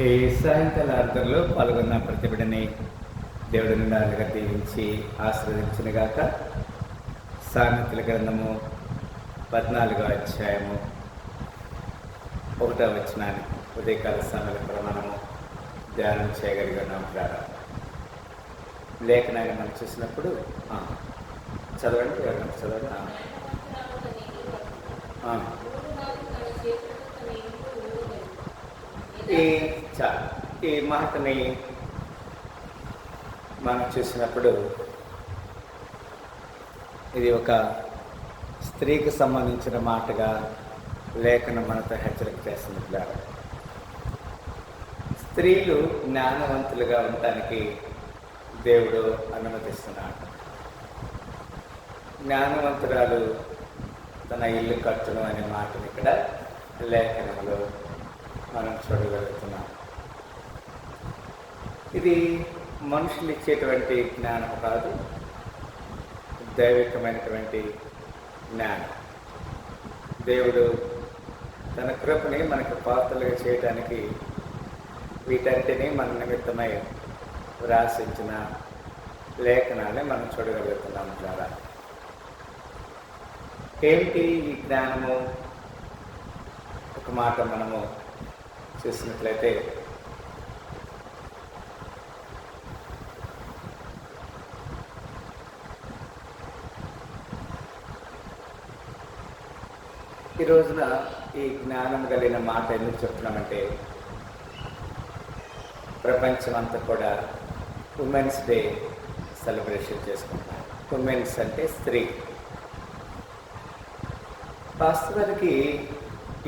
ఈ సాయంకాల ఆరాధనలో పాల్గొన్న ప్రతి బిడ్డని దేవుడి నిండాలుగా దీవించి ఆశీర్వదించినగాక. సామెతల గ్రంథము 14వ అధ్యాయము 1వ వచనాన్ని ఉదయకాల సమయాల ప్రమాణము ధ్యానం చేయగలిగినాం. ప్రారంభం లేఖనాన్ని మనం చూసినప్పుడు చదవండి, ఎవరైనా చదవండి. ఈ మాటని మనం చూసినప్పుడు ఇది ఒక స్త్రీకి సంబంధించిన మాటగా లేఖనం మనతో హెచ్చరిక చేస్తున్నట్లు. స్త్రీలు జ్ఞానవంతులుగా ఉండటానికి దేవుడు అనుమతిస్తున్నాడు. జ్ఞానవంతురాలు తన ఇల్లు కట్టును అనే మాటను ఇక్కడ లేఖనంలో మనం చూడగలుగుతున్నాం. ఇది మనుషులు ఇచ్చేటువంటి జ్ఞానం కాదు, దైవికమైనటువంటి జ్ఞానం. దేవుడు తన కృపని మనకు పాత్రలుగా చేయడానికి వీటన్నిటినీ మన నిమిత్తమై వ్రాసించిన లేఖనాన్ని మనం చూడగలుగుతున్నాం. చాలా ఏమిటి ఈ జ్ఞానము? ఒక మాట మనము చూసినట్లయితే ఈ రోజున ఈ జ్ఞానం కలిగిన మాట ఎందుకు చెప్తున్నామంటే, ప్రపంచం అంతా కూడా ఉమెన్స్ డే సెలబ్రేషన్ చేసుకుంటున్నాం. ఉమెన్స్ అంటే స్త్రీ. వాస్తవానికి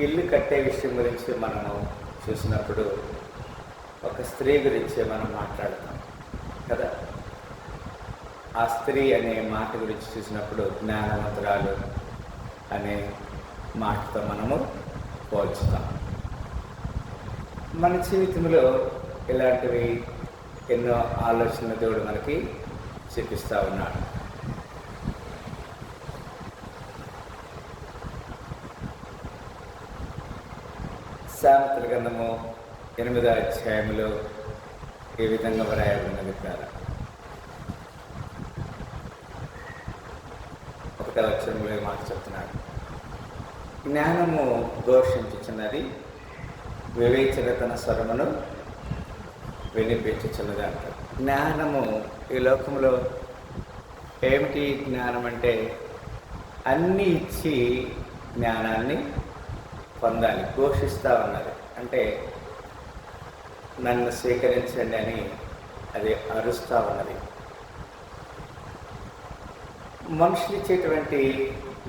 ఇల్లు కట్టే విషయం గురించి మనము చూసినప్పుడు ఒక స్త్రీ గురించి మనం మాట్లాడతాం కదా. ఆ స్త్రీ అనే మాట గురించి చూసినప్పుడు జ్ఞానవంతురాలు అనే మాటతో మనము పోల్చుతాం. మన జీవితంలో ఇలాంటివి ఎన్నో ఆలోచనలు దేవుడు మనకి చూపిస్తూ ఉన్నాడు. సామెతల గ్రంథము 8వ అధ్యాయంలో ఈ విధంగా వ్రాయబడినది. 1వ వచనంలో మాట చెప్తున్నాడు. జ్ఞానము ఘోషించుచున్నది, వివేచన తన స్వరమును వినిపించుచున్నది అంటారు. జ్ఞానము ఈ లోకంలో ఏమిటి? జ్ఞానం అంటే అన్నీ ఇచ్చి జ్ఞానాన్ని పొందాలి. ఘోషిస్తూ ఉన్నది అంటే నన్ను స్వీకరించండి అని అది అరుస్తూ ఉన్నది. మనుషులు ఇచ్చేటువంటి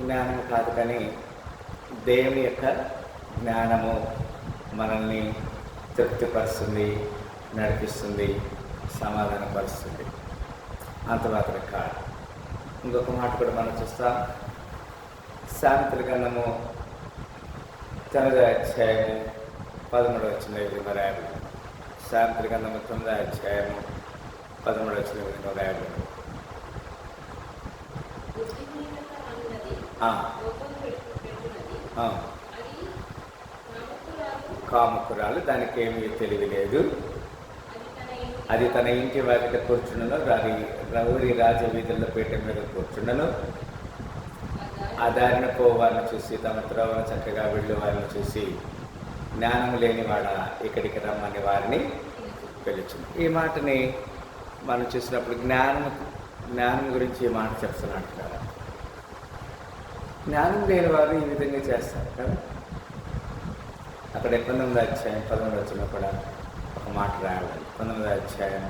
జ్ఞానం కాదు, కానీ దేవుని యొక్క జ్ఞానము మనల్ని తృప్తిపరుస్తుంది, నడిపిస్తుంది, సమాధానపరుస్తుంది. అంత మాత్రం కాదు. ఇంకొక మాట కూడా మనం చూస్తాం. సామెతల గ్రంథము 9వ అధ్యాయము 13వ వచనం విధంగా రాయబడింది. సామెతల గ్రంథము 9వ అధ్యాయము 13వ వచనం విధంగా రాయబడింది. కాముకురాలు, దానికి ఏమీ తెలివి లేదు. అది తన ఇంటి వాకిట కూర్చుండను, రౌరి రాజవీధుల్లో పీఠ మీద కూర్చుండను. ఆ దారిన పోవారిని చూసి, తమ త్రోవను చక్కగా వెళ్ళు వారిని చూసి, జ్ఞానం లేని వాడ ఇక్కడికి రమ్మని వారిని పిలుచుంది. ఈ మాటని మనం చూసినప్పుడు జ్ఞానం గురించి ఈ మాట చెప్తున్నాడు కదా. జ్ఞానం లేని వారు ఈ విధంగా చేస్తారు కదా. అక్కడ 19వ అధ్యాయం 13వ వచనంలో కూడా ఒక మాట రాయబడింది. 19వ అధ్యాయం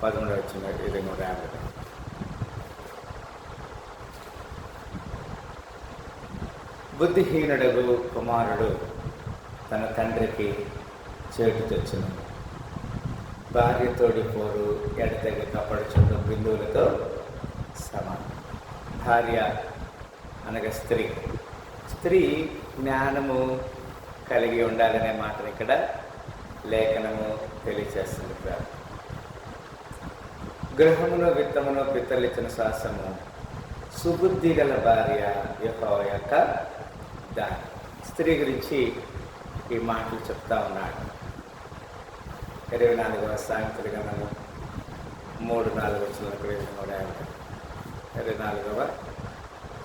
13వ వచనంలో ఈ విధంగా రాయబడింది. బుద్ధిహీనుడగు కుమారుడు తన తండ్రికి చేటు తెచ్చును, భార్యతోడి పోరు ఎడతెగ కపడుచుండు బిందువులతో సమానం. భార్య అనగా స్త్రీ జ్ఞానము కలిగి ఉండాలనే మాటను ఇక్కడ లేఖనము తెలియచేస్తుంది. గృహమును విత్తమును పితరులిచ్చిన శ్వాసము సుబుద్ధి గల భార్య యెహోవా యొక్క దాని. స్త్రీ గురించి ఈ మాటలు చెప్తా ఉన్నాడు. 24వ సామెతల గ్రంథము 3-4 వచనాలకు విధంగా రాయబడింది. 24వ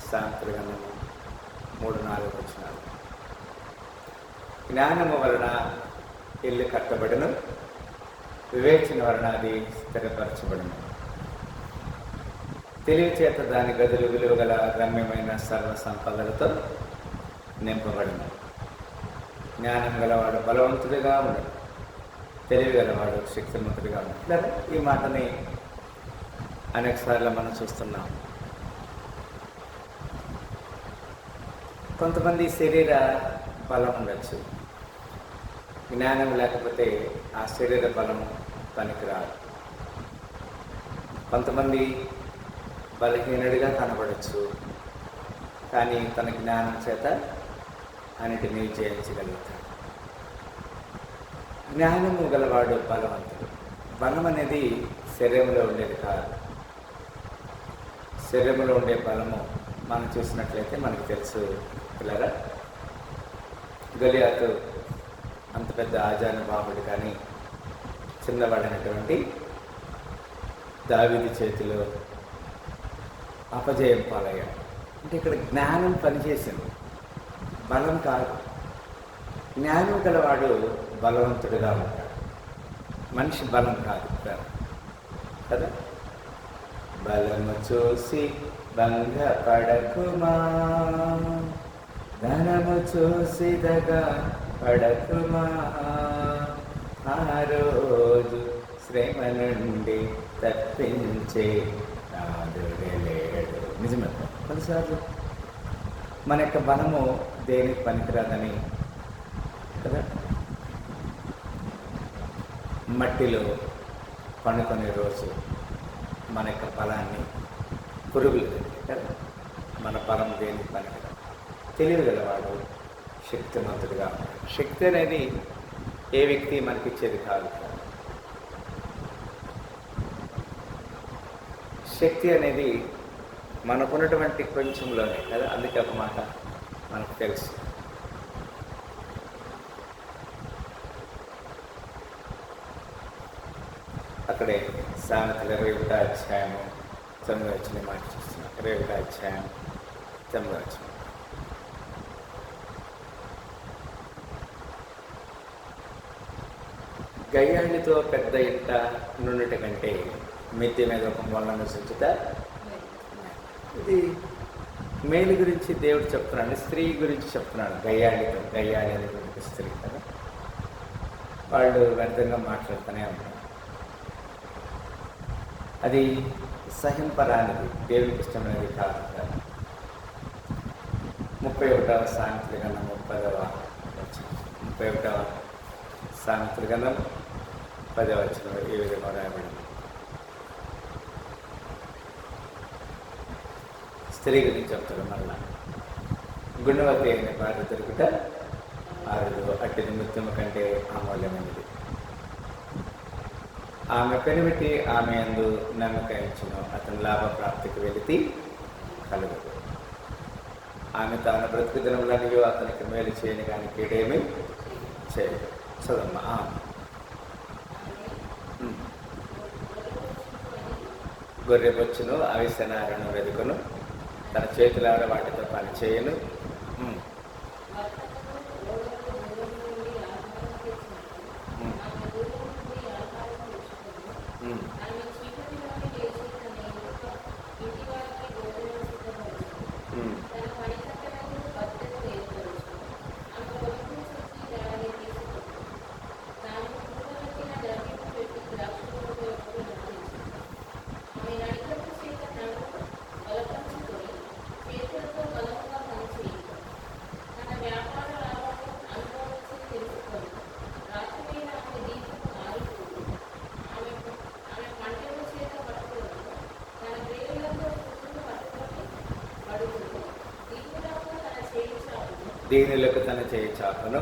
సామెతల గ్రంథము 3-4 వచనాలు. జ్ఞానము వలన ఇల్లు కట్టబడును, వివేచన వలన అది స్థిరపరచబడును. తెలివి చేత దాని గదులు విలువగల రమ్యమైన సర్వ సంపదలతో నింపబడును. జ్ఞానం గలవాడు బలవంతుడిగా ఉండడు, తెలివి గలవాడు శక్తిమంతుడిగా ఉండడు. లేదా ఈ మాటని అనేక సార్లు మనం చూస్తున్నాం. కొంతమంది శరీర బలం ఉండొచ్చు, జ్ఞానం లేకపోతే ఆ శరీర బలం పనికిరాదు. కొంతమంది బలహీనుడిగా కనబడచ్చు, కానీ తన జ్ఞానం చేత అన్నిటినీ జయించగలుగుతాడు. జ్ఞానము గలవాడు బలవంతుడు. బలం అనేది శరీరంలో ఉండేది కాదు. శరీరంలో ఉండే బలము మనం చూసినట్లయితే మనకు తెలుసు పిల్లరా. గొలియాతు అంత పెద్ద ఆజానుబాహుడు, కానీ చిన్నవాడైనటువంటి దావీదు చేతిలో అపజయం పాలయ్యాడు. అంటే ఇక్కడ జ్ఞానం పనిచేసింది, బలం కాదు. జ్ఞానం గలవాడు బలవంతుడిగా ఉంటాడు, మనిషి బలం కాదు కదా. బలము చూసి భంగపడకుమా, ధనము చూసి దగా పడకుమా, ఆ రోజు శ్రమ నుండి తప్పించే నాదుడే లేడు. నిజమే. కొన్నిసార్లు మన యొక్క బలము దేనికి పనికిరాదని కదా. మట్టిలో పండుకునే రోజు మన యొక్క బలాన్ని పురుగులు కదా. మన బలం దేనికి పనికిరాదు. తెలియగలవాడు శక్తిమంతుడిగా ఉంటాడు. శక్తి అనేది ఏ వ్యక్తి మనకిచ్చేది కాదు. శక్తి అనేది మనకున్నటువంటి కొంచెంలోనే కదా. అందుకే ఒక మాట మనకు తెలుసు, అక్కడే సామెతలు 21వ అధ్యాయము 9వ వచనం మాట చూస్తున్నాం. 21వ అధ్యాయం 9వ వచనం. గయ్యాళితో పెద్ద ఇంట నుండుట కంటే మిద్దె మీద ఒక మొలను సూచిత. ఇది మేలు గురించి దేవుడు చెప్తున్నాడు, స్త్రీ గురించి చెప్తున్నాడు. గయ్యాళితో, గయ్యాళి అనేటువంటి స్త్రీ కదా. వాళ్ళు వ్యర్థంగా మాట్లాడుతూనే ఉంటారు. అది సహింపరానిది, దేవునికి ఇష్టమైనది కాదు. 31వ సామెతల గ్రంథం 31వ సామెతల గ్రంథం 10వ వచనం ఈ విధంగా రాయబడింది. స్త్రీ గురించి చెప్తాడు మళ్ళా. గుణవతి అయిన భార్య దొరుకుట ఆరుదు, అట్టిది ముత్యము కంటే అమూల్యమైనది. ఆమె పెనిమిటి ఆమె యందు నమ్మక ఉంచును, అతని లాభప్రాప్తికి వెళితే కలుగదు. ఆమె తాను బ్రతుకు దినములనియో అతనికి మేలు చేయని కానీ కీడేమీ చేయదు. చదమ్మా. గొర్రె బొచ్చును అవిసెనారను వెదుకును, తన చేతులాడ వాటితో పని చేయను. దీనులకు తన చేయి చాపను,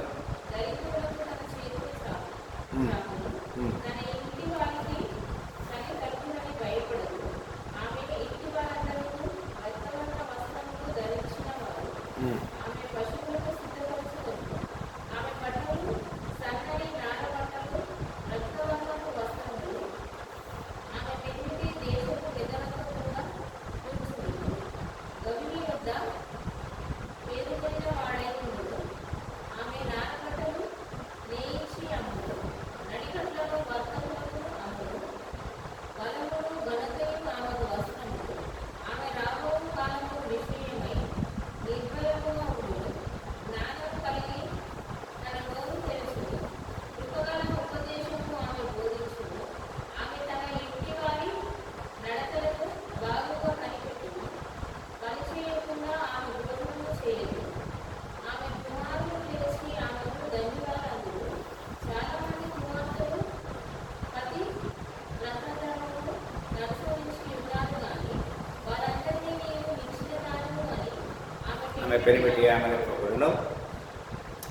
ఆమె పెనిమిటి ఆమెను పొగడును,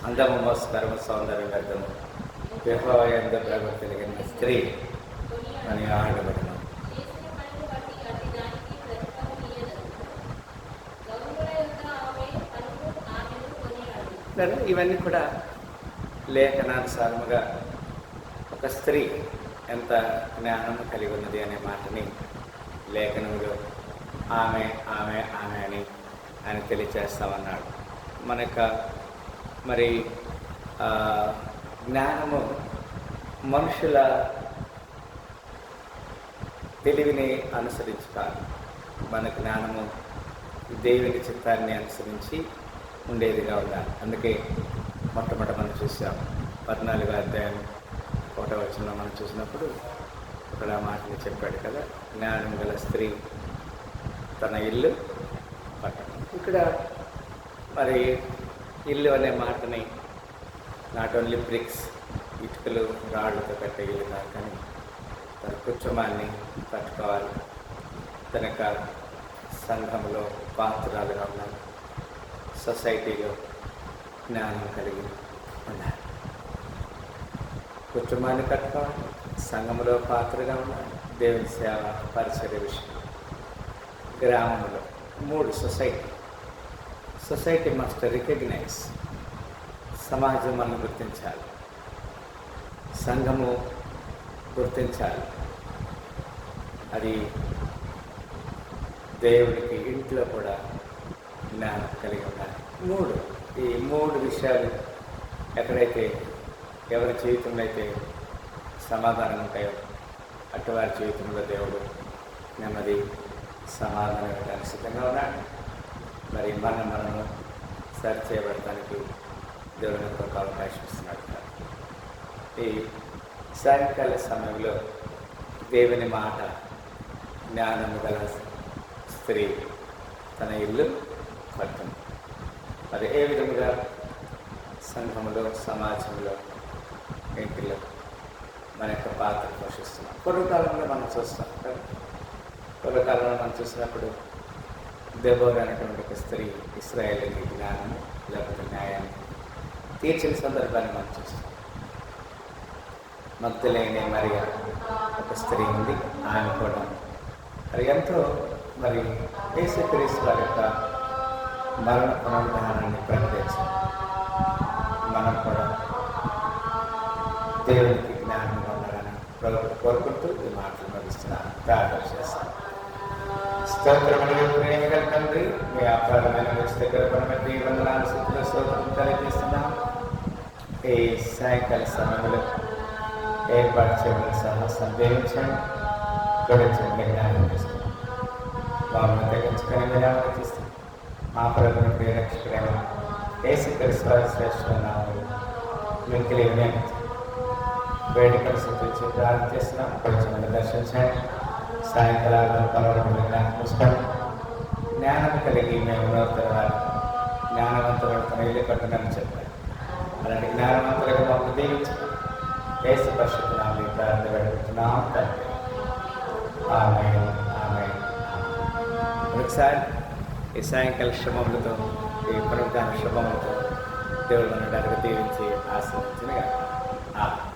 అందము మోసకరము సౌందర్యం వ్యర్థము, యెహోవా యందు భయభక్తి కలిగిన స్త్రీ అని ఆడబడును. ఇవన్నీ కూడా లేఖనానుసారముగా ఒక స్త్రీ ఎంత జ్ఞానము కలిగి ఉన్నది అనే మాటని లేఖనంలో ఆమె ఆమె ఆమె అని ఆయన తెలియచేస్తామన్నాడు. మరి జ్ఞానము మనుషుల తెలివిని అనుసరించి కాదు, మన జ్ఞానము దేవుని చిత్తాన్ని అనుసరించి ఉండేదిగా ఉండాలి. అందుకే మొట్టమొదట మనం చూసాం 14వ అధ్యాయం 1వ వచనంలో మనం చూసినప్పుడు ఇక్కడ మాటలు చెప్పాడు కదా, జ్ఞానం గల స్త్రీ తన ఇల్లు పట్టణం. ఇక్కడ మరి ఇల్లు అనే మాటని నాట్ ఓన్లీ బ్రిక్స్, ఇటుకలు రాళ్ళతో కట్టే ఇల్లు కాదు, కానీ తన కుటుంబాన్ని కట్టుకోవాలి, తన సంఘంలో పాత్రలుగా ఉండాలి, సొసైటీలో జ్ఞానం కలిగి ఉండాలి, కుటుంబాన్ని కట్టుకోవాలి, సంఘంలో పాత్రగా ఉండాలి, దేవుని సేవ పరిచర్య విషయం, గ్రామంలో 3 సొసైటీ మస్ట్ రికగ్నైజ్, సమాజం మనం గుర్తించాలి, సంఘము గుర్తించాలి, అది దేవుడికి ఇంట్లో కూడా జ్ఞానం కలిగి ఉండాలి. ఈ 3 విషయాలు ఎక్కడైతే ఎవరి జీవితంలో అయితే సమాధానం ఉంటాయో అటువారి జీవితంలో దేవుడు నెమ్మది సమాధానం ఇవ్వడానికి సిద్ధంగా ఉన్నాడు. మరి మనము సరి చేయబడటానికి దేవుని ఒక అవకాశం ఇస్తున్నాడు. ఈ సాయంకాల సమయంలో దేవుని మాట, జ్ఞానము గల స్త్రీ తన ఇల్లు కట్టును. మరి ఏ విధముగా సంఘంలో, సమాజంలో, ఇంటిలో మన యొక్క పాత్ర పోషిస్తున్నాం. పూర్వకాలంలో మనం చూస్తాం కదా, పూర్వకాలంలో మనం చూసినప్పుడు దెబోరా అనేటువంటి ఒక స్త్రీ ఇశ్రాయేలుకి జ్ఞానము లేకపోతే న్యాయాన్ని తీర్చిన సందర్భాన్ని మనం చూస్తాం. మగ్దలేనే మరియ ఒక స్త్రీ ఉంది, ఆమె కూడా మరి ఎంతో మరి యేసుక్రీస్తు వారి యొక్క మరణ పునరుద్ధానాన్ని ప్రకటించాం. మనం కూడా దేవునికి జ్ఞానం పొందాలని కోరుకుంటూ ఈ మాటలు ముగిస్తున్నాను. ప్రార్థన చేస్తాను. స్తోత్రములు ప్రేమగల తండ్రి, మీ అపారమైన విస్తకరపరమైన వందనాలు స్థితిలో స్తోత్రం తెలియజేస్తున్నాం. ఈ సాయంకాల సమయంలో ఏర్పాటు చేయడం సాహసం దేవించండి, గడించండి, జ్ఞానం చేస్తాం. బాబును తగ్గించుకొని మీరు ఆలోచిస్తాం. మా ప్రభుని ప్రియరక్షకుడైన యేసుక్రీస్తు వారి శ్రేష్ఠమైన మిక్కిలి వినియోగించండి. వేడుకలు సూచించి ప్రార్థన చేస్తున్నాం. కొంచెం దర్శించండి. సాయంకాలం పలవడం పుస్తకం జ్ఞానం కలిగి మేము నూతన వారు జ్ఞానవంతులు తన ఇల్లు కట్టునని చెప్పారు. అలాంటి జ్ఞానవంతులుగా మాకు దీవించండి. యేసు పరిశుద్ధ నామములో ప్రార్థన పెడుతున్నాం తండ్రి. ఆమేన్, ఆమేన్. ఒకసారి ఈ సాయంకాల శుభములతో, ఈ పునరుద్ధాన శుభములతో దేవుడు మనల్ని దీవించి ఆశీర్వదించును గాక. ఆమేన్.